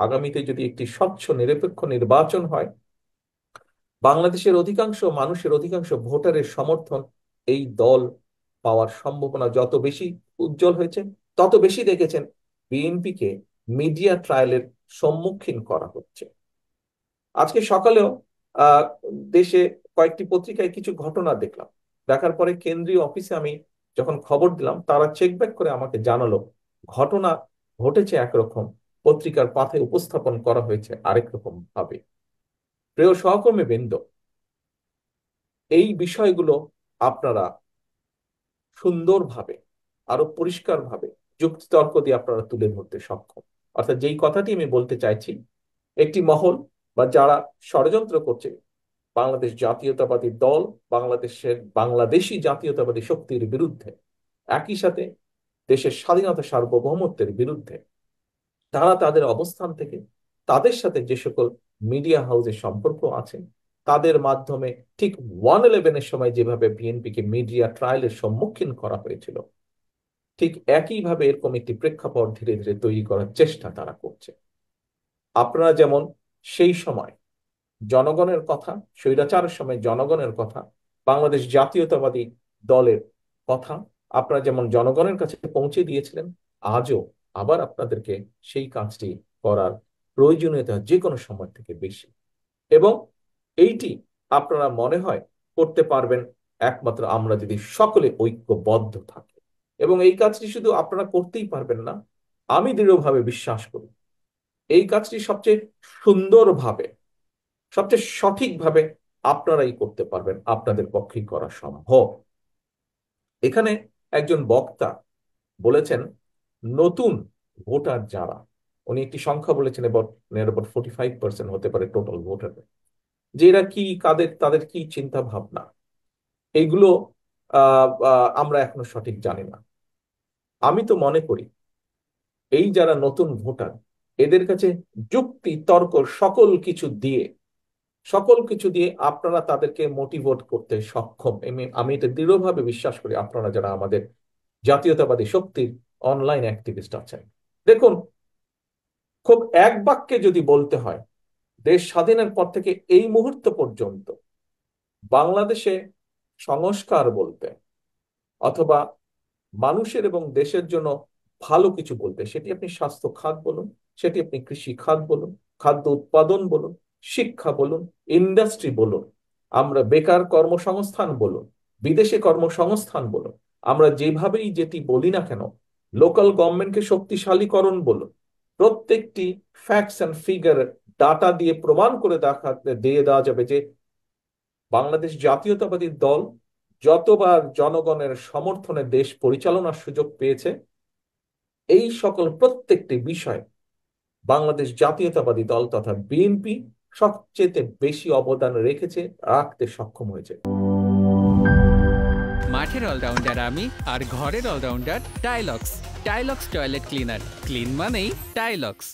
আগামীতে যদি একটি স্বচ্ছ নিরপেক্ষ নির্বাচন হয়, বাংলাদেশের অধিকাংশ মানুষের, অধিকাংশ ভোটারের সমর্থন এই দল পাওয়ার সম্ভাবনা যত বেশি উজ্জ্বল হয়েছে, তত বেশি দেখেছেন বিএনপিকে মিডিয়া ট্রায়ালের সম্মুখীন করা হচ্ছে। আজকে সকালেও আহ দেশে কয়েকটি পত্রিকায় কিছু ঘটনা দেখলাম। দেখার পরে কেন্দ্রীয় অফিসে আমি যখন খবর দিলাম, তারা চেক ব্যাক করে আমাকে জানালো ঘটনা ঘটেছে একরকম, পত্রিকার পাতায় উপস্থাপন করা হয়েছে আরেক রকম ভাবে। প্রিয় সহকর্মী বৃন্দ, এই বিষয়গুলো আপনারা সুন্দরভাবে, আরো পরিষ্কারভাবে যুক্তিতর্ক দিয়ে আপনারা তুলে ধরতে সক্ষম। অর্থাৎ যেই কথাটি আমি বলতে চাইছি, একটি মহল বা যারা ষড়যন্ত্র করছে বাংলাদেশ জাতীয়তাবাদী দল, বাংলাদেশি জাতীয়তাবাদী শক্তির বিরুদ্ধে, একই সাথে দেশের স্বাধীনতা সার্বভৌমত্বের বিরুদ্ধে, তারা তাদের অবস্থান থেকে তাদের সাথে যে সকল মিডিয়া হাউসের সম্পর্ক আছে তাদের মাধ্যমে ঠিক 111-এর সময় যেভাবে বিএনপিকে মিডিয়া ট্রায়ালের সম্মুখীন করা হয়েছিল, ঠিক একইভাবে এরকম একটি প্রেক্ষাপট ধীরে ধীরে তৈরি করার চেষ্টা তারা করছে। আপনারা যেমন সেই সময় জনগণের কথা, স্বৈরাচারের সময় জনগণের কথা, বাংলাদেশ জাতীয়তাবাদী দলের কথা আপনারা যেমন জনগণের কাছে পৌঁছে দিয়েছিলেন, আজও আবার আপনাদেরকে সেই কাজটি করার প্রয়োজনীয়তা যে কোনো সময় থেকে বেশি। এবং এইটি আপনারা মনে হয় করতে পারবেন একমাত্র আমরা যদি সকলে ঐক্যবদ্ধ থাকি। এবং এই কাজটি শুধু আপনারা করতেই পারবেন না, আমি দৃঢ়ভাবে বিশ্বাস করি এই কাজটি সবচেয়ে সুন্দরভাবে, সবচেয়ে সঠিকভাবে আপনারাই করতে পারবেন, আপনাদের পক্ষেই করা সম্ভব। এখানে একজন বক্তা বলেছেন নতুন ভোটার যারা, উনি একটি সংখ্যা বলেছেন, এবার 45% হতে পারে টোটাল ভোটার, যে এরা কি, তাদের কি চিন্তা ভাবনা, এইগুলো আমরা এখনো সঠিক জানি না। আমি তো মনে করি এই যারা নতুন ভোটার, এদের কাছে যুক্তি তর্ক সকল কিছু দিয়ে আপনারা তাদেরকে মোটিভেট করতে সক্ষম। আমি এটা দৃঢ়ভাবে বিশ্বাস করি। আপনারা যারা আমাদের জাতীয়তাবাদী শক্তির অনলাইন অ্যাক্টিভিস্ট আছেন, দেখুন, খুব এক বাক্যে যদি বলতে হয়, দেশ স্বাধীনের পর থেকে এই মুহূর্ত পর্যন্ত বাংলাদেশে সংস্কার বলতে, অথবা মানুষের এবং দেশের জন্য ভালো কিছু বলতে, সেটি আপনি স্বাস্থ্য খাত বলুন, সেটি আপনি কৃষি খাত বলুন, খাদ্য উৎপাদন বলুন, শিক্ষা বলুন, ইন্ডাস্ট্রি বলুন, আমরা বেকার কর্মসংস্থান বলুন, বিদেশে কর্মসংস্থান বলুন, আমরা যেভাবেই যেটি বলি না কেন, লোকাল গভর্নমেন্টকে শক্তিশালীকরণ বলুন, প্রত্যেকটি ফ্যাক্টস অ্যান্ড ফিগার, ডাটা দিয়ে প্রমাণ করে দিয়ে দেওয়া যাবে যে বাংলাদেশ জাতীয়তাবাদী দল যতবার জনগণের সমর্থনে দেশ পরিচালনার সুযোগ পেয়েছে, এই সকল প্রত্যেকটি বিষয় বাংলাদেশ জাতীয়তাবাদী দল তথা বিএনপি সবচেয়ে বেশি অবদান রেখেছে, রাখতে সক্ষম হয়েছে। মাঠের অলরাউন্ডার আমি, আর ঘরের all rounder Tylox. Tylox toilet cleaner, clean মানেই টাইলক্স।